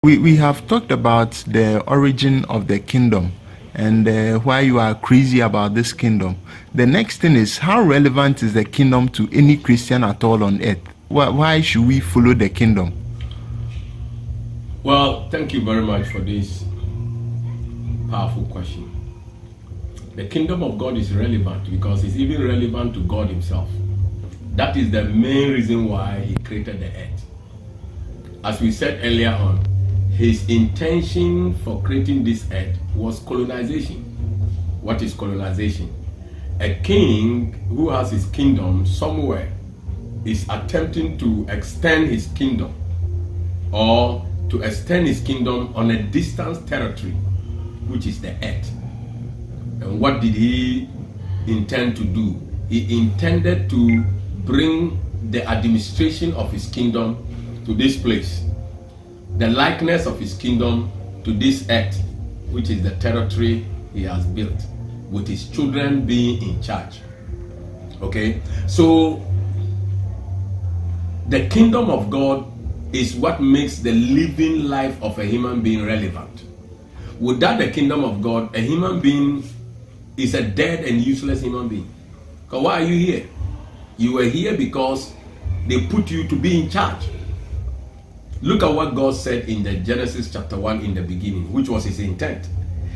We have talked about the origin of the kingdom and why you are crazy about this kingdom. The next thing is, how relevant is the kingdom to any Christian at all on earth? Why should we follow the kingdom? Well, thank you very much for this powerful question. The kingdom of God is relevant because it's even relevant to God himself. That is the main reason why he created the earth. As we said earlier on, his intention for creating this earth was colonization. What is colonization? A king who has his kingdom somewhere is attempting to extend his kingdom or to extend his kingdom on a distant territory, which is the earth. And what did he intend to do? He intended to bring the administration of his kingdom to this place, the likeness of his kingdom to this earth, which is the territory he has built, with his children being in charge. Okay, so the kingdom of God is what makes the living life of a human being relevant. Without the kingdom of God, a human being is a dead and useless human being. Because why are you here? You were here because they put you to be in charge. Look at what God said in the Genesis chapter 1 in the beginning, which was his intent.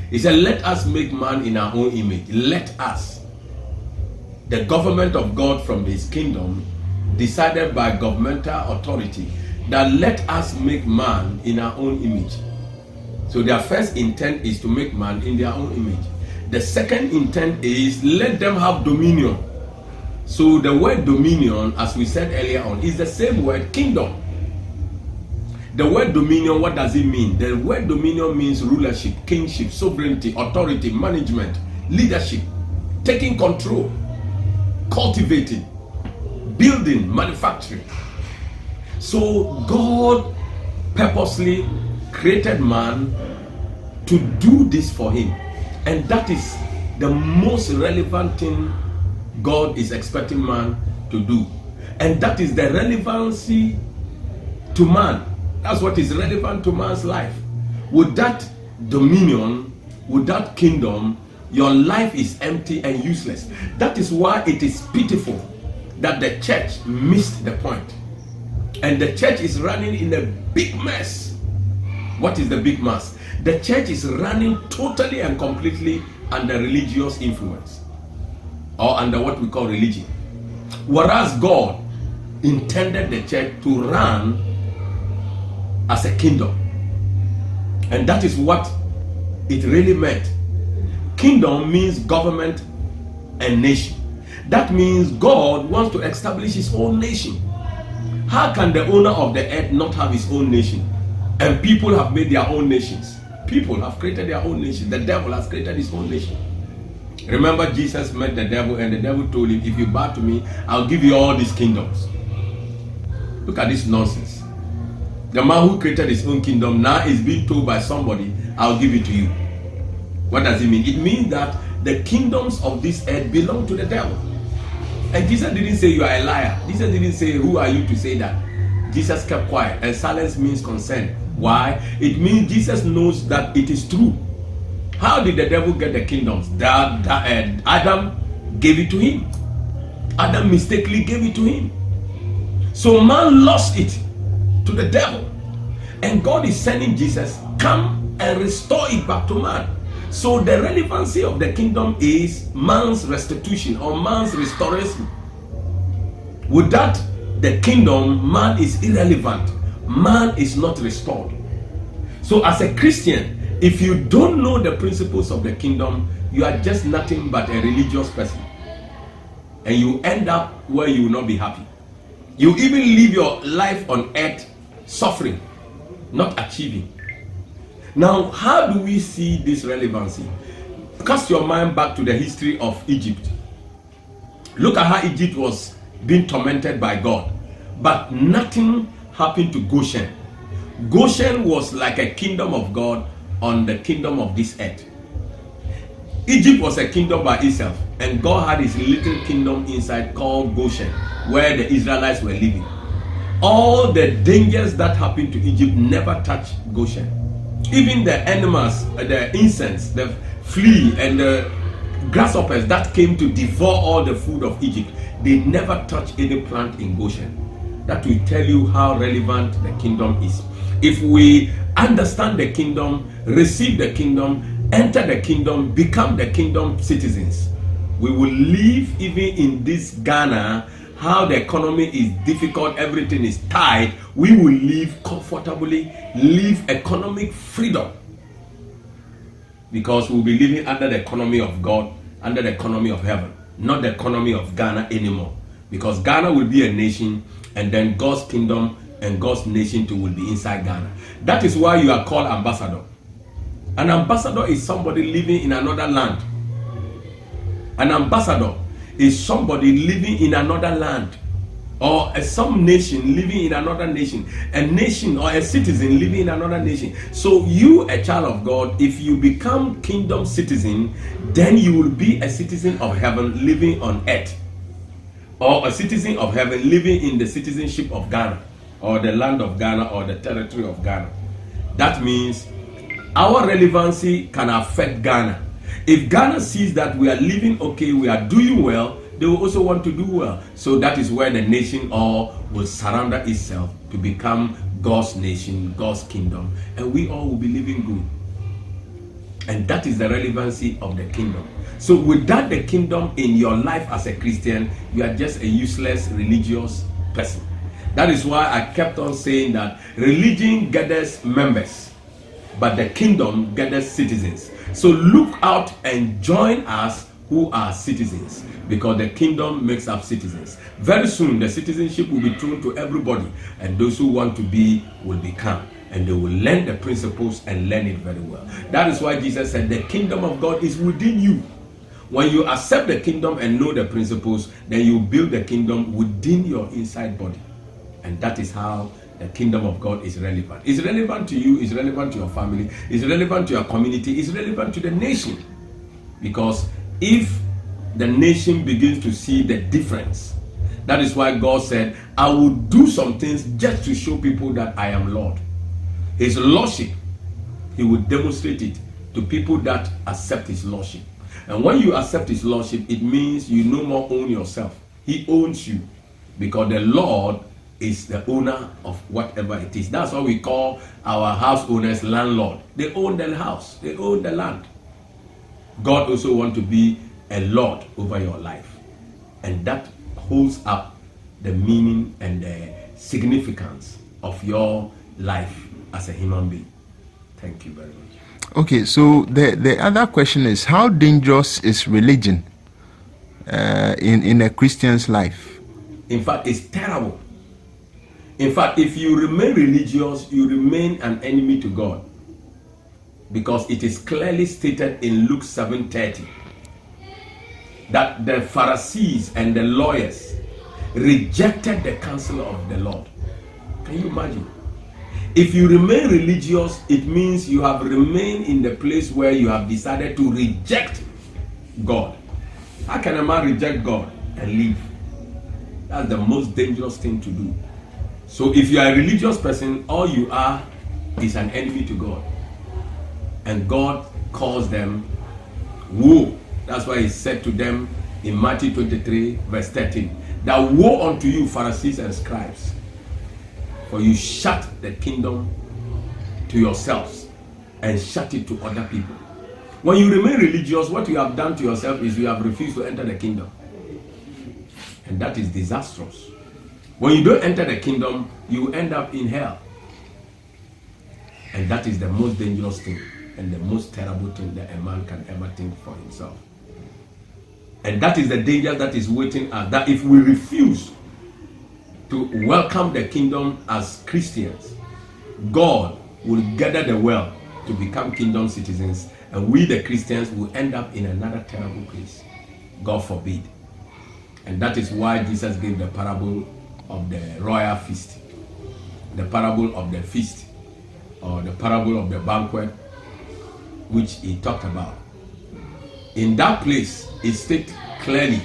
He said, let us make man in our own image. Let us. The government of God from his kingdom decided by governmental authority that let us make man in our own image. So their first intent is to make man in their own image. The second intent is let them have dominion. So the word dominion, as we said earlier on, is the same word kingdom. The word dominion, what does it mean? The word dominion means rulership, kingship, sovereignty, authority, management, leadership, taking control, cultivating, building, manufacturing. So God purposely created man to do this for him. And that is the most relevant thing God is expecting man to do. And that is the relevancy to man. That's what is relevant to man's life. With that dominion, with that kingdom, your life is empty and useless. That is why it is pitiful that the church missed the point. And the church is running in a big mess. What is the big mess? The church is running totally and completely under religious influence, or under what we call religion. Whereas God intended the church to run as a kingdom. And that is what it really meant. Kingdom means government and nation. That means God wants to establish his own nation. How can the owner of the earth not have his own nation? And people have made their own nations. People have created their own nation. The devil has created his own nation. Remember, Jesus met the devil and the devil told him, if you bow to me, I'll give you all these kingdoms. Look at this nonsense. The man who created his own kingdom now is being told by somebody, I'll give it to you. What does it mean? It means that the kingdoms of this earth belong to the devil. And Jesus didn't say you are a liar. Jesus didn't say, who are you to say that? Jesus kept quiet. And silence means consent. Why? It means Jesus knows that it is true. How did the devil get the kingdoms? Adam gave it to him. Adam mistakenly gave it to him. So man lost it to the devil. And God is sending Jesus, come and restore it back to man. So the relevancy of the kingdom is man's restitution or man's restoration. Without the kingdom, man is irrelevant. Man is not restored. So as a Christian, if you don't know the principles of the kingdom, you are just nothing but a religious person. And you end up where you will not be happy. You even live your life on earth suffering, not achieving. Now, how do we see this relevancy? Cast your mind back to the history of Egypt. Look at how Egypt was being tormented by God. But nothing happened to Goshen. Goshen was like a kingdom of God on the kingdom of this earth. Egypt was a kingdom by itself, and God had his little kingdom inside called Goshen, where the Israelites were living. all the dangers that happened to Egypt never touched Goshen. Even the animals, the insects, the flea and the grasshoppers that came to devour all the food of Egypt, they never touched any plant in Goshen. That will tell you how relevant the kingdom is. If we understand the kingdom, receive the kingdom, enter the kingdom, become the kingdom citizens, we will live even in this Ghana, how the economy is difficult, everything is tight, we will live comfortably, live economic freedom. Because we'll be living under the economy of God, under the economy of heaven, not the economy of Ghana anymore. Because Ghana will be a nation, and then God's kingdom and God's nation too will be inside Ghana. That is why you are called ambassador. An ambassador is somebody living in another land. An ambassador is somebody living in another land, or some nation living in another nation, a nation or a citizen living in another nation. So you, a child of God, if you become kingdom citizen, then you will be a citizen of heaven living on earth, or a citizen of heaven living in the citizenship of Ghana, or the land of Ghana, or the territory of Ghana. That means our relevancy can affect Ghana. If Ghana sees that we are living okay, we are doing well, they will also want to do well. So that is where the nation all will surrender itself to become God's nation, God's kingdom, and we all will be living good. And that is the relevancy of the kingdom. So without the kingdom in your life as a Christian, you are just a useless religious person. That is why I kept on saying that religion gathers members, but the kingdom gathers citizens. So look out and join us who are citizens, because the kingdom makes up citizens. Very soon the citizenship will be thrown to everybody, and those who want to be will become, and they will learn the principles and learn it very well. That is why Jesus said the kingdom of God is within you. When you accept the kingdom and know the principles, then you build the kingdom within your inside body. And that is how the kingdom of God is relevant. It's relevant to you, it's relevant to your family, it's relevant to your community, it's relevant to the nation. Because if the nation begins to see the difference, that is why God said, I will do some things just to show people that I am Lord. His lordship, he will demonstrate it to people that accept his lordship. And when you accept his lordship, it means you no more own yourself. He owns you, because the Lord is the owner of whatever it is. That's why we call our house owners landlord. They own the house, they own the land. God also wants to be a Lord over your life, and that holds up the meaning and the significance of your life as a human being. Thank you very much. Okay, so the other question is, how dangerous is religion in a Christian's life? In fact, it's terrible. In fact, if you remain religious, you remain an enemy to God, because it is clearly stated in Luke 7:30 that the Pharisees and the lawyers rejected the counsel of the Lord. Can you imagine? If you remain religious, it means you have remained in the place where you have decided to reject God. How can a man reject God and live? That's the most dangerous thing to do. So if you are a religious person, all you are is an enemy to God. And God calls them woe. That's why he said to them in Matthew 23 verse 13, that woe unto you, Pharisees and scribes, for you shut the kingdom to yourselves and shut it to other people. When you remain religious, what you have done to yourself is you have refused to enter the kingdom. And that is disastrous. When you don't enter the kingdom, you end up in hell. And that is the most dangerous thing and the most terrible thing that a man can ever think for himself. And that is the danger that is waiting us, that if we refuse to welcome the kingdom as Christians, God will gather the world to become kingdom citizens, and we the Christians will end up in another terrible place. God forbid. And that is why Jesus gave the parable of the royal feast, the parable of the feast, or the parable of the banquet, which he talked about. In that place, it stated clearly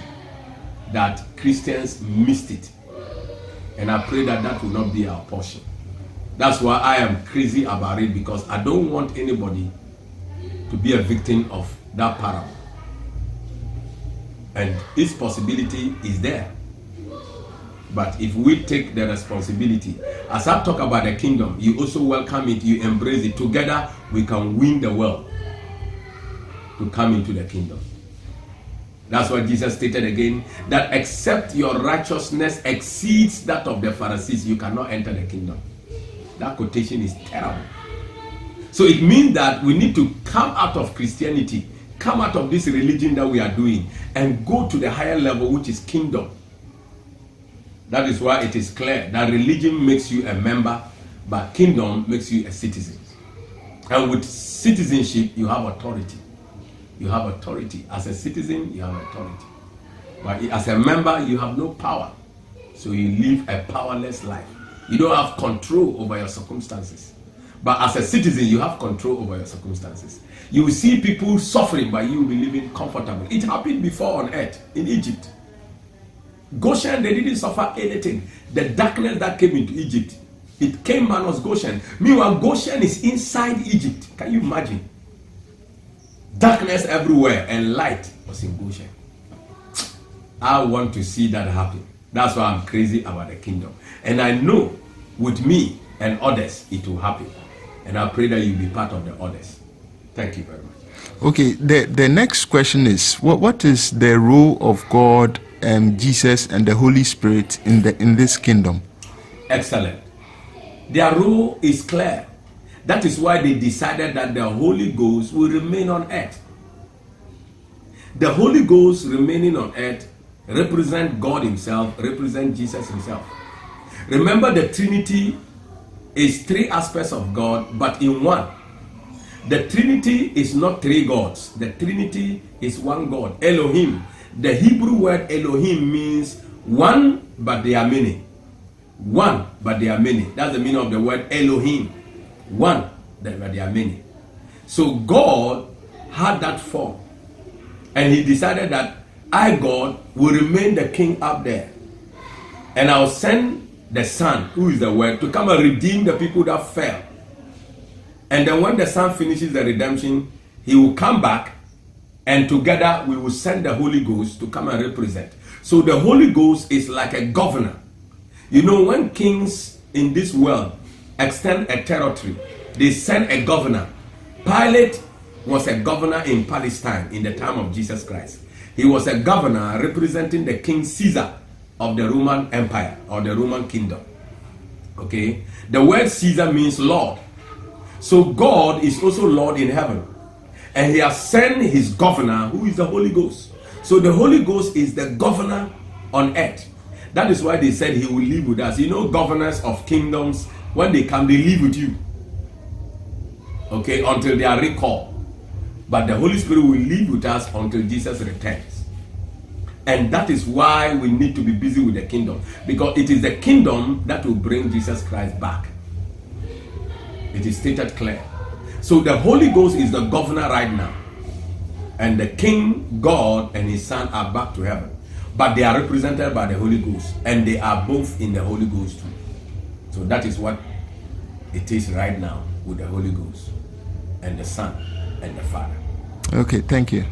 that Christians missed it. And I pray that that will not be our portion. That's why I am crazy about it, because I don't want anybody to be a victim of that parable. And its possibility is there. But if we take the responsibility, as I talk about the kingdom, you also welcome it, you embrace it. Together, we can win the world to come into the kingdom. That's what Jesus stated again, that except your righteousness exceeds that of the Pharisees, you cannot enter the kingdom. That quotation is terrible. So it means that we need to come out of Christianity, come out of this religion that we are doing, and go to the higher level, which is kingdom. That is why it is clear that religion makes you a member, but kingdom makes you a citizen. And with citizenship, you have authority. You have authority. As a citizen, you have authority. But as a member, you have no power. So you live a powerless life. You don't have control over your circumstances. But as a citizen, you have control over your circumstances. You will see people suffering, but you will be living comfortable. It happened before on earth, in Egypt. Goshen, they didn't suffer anything. The darkness that came into Egypt, it came minus Goshen. Meanwhile, Goshen is inside Egypt. Can you imagine? Darkness everywhere, and light was in Goshen. I want to see that happen. That's why I'm crazy about the kingdom. And I know with me and others, it will happen. And I pray that you'll be part of the others. Thank you very much. Okay, the next question is, what is the role of God, Jesus, and the Holy Spirit in this kingdom? Excellent. Their role is clear. That is why they decided that the Holy Ghost will remain on earth. The Holy Ghost remaining on earth represent God himself, represent Jesus himself. Remember, the Trinity is three aspects of God, but in one. The Trinity is not three gods. The Trinity is one God, Elohim. The Hebrew word Elohim means one, but they are many. One, but they are many. That's the meaning of the word Elohim. One, but they are many. So God had that form, and he decided that I, God, will remain the king up there, and I'll send the Son, who is the Word, to come and redeem the people that fell. And then when the Son finishes the redemption, he will come back, and together we will send the Holy Ghost to come and represent. So the Holy Ghost is like a governor. You know, when kings in this world extend a territory, they send a governor. Pilate was a governor in Palestine in the time of Jesus Christ. He was a governor representing the King Caesar of the Roman Empire or the Roman Kingdom. Okay? The word Caesar means Lord. So God is also Lord in heaven. And he has sent his governor, who is the Holy Ghost. So the Holy Ghost is the governor on earth. That is why they said he will live with us. You know, governors of kingdoms, when they come, they live with you. Okay? Until they are recalled. But the Holy Spirit will live with us until Jesus returns. And that is why we need to be busy with the kingdom. Because it is the kingdom that will bring Jesus Christ back. It is stated clear. So the Holy Ghost is the governor right now. And the King, God, and his Son are back to heaven. But they are represented by the Holy Ghost. And they are both in the Holy Ghost too. So that is what it is right now with the Holy Ghost and the Son and the Father. Okay, thank you.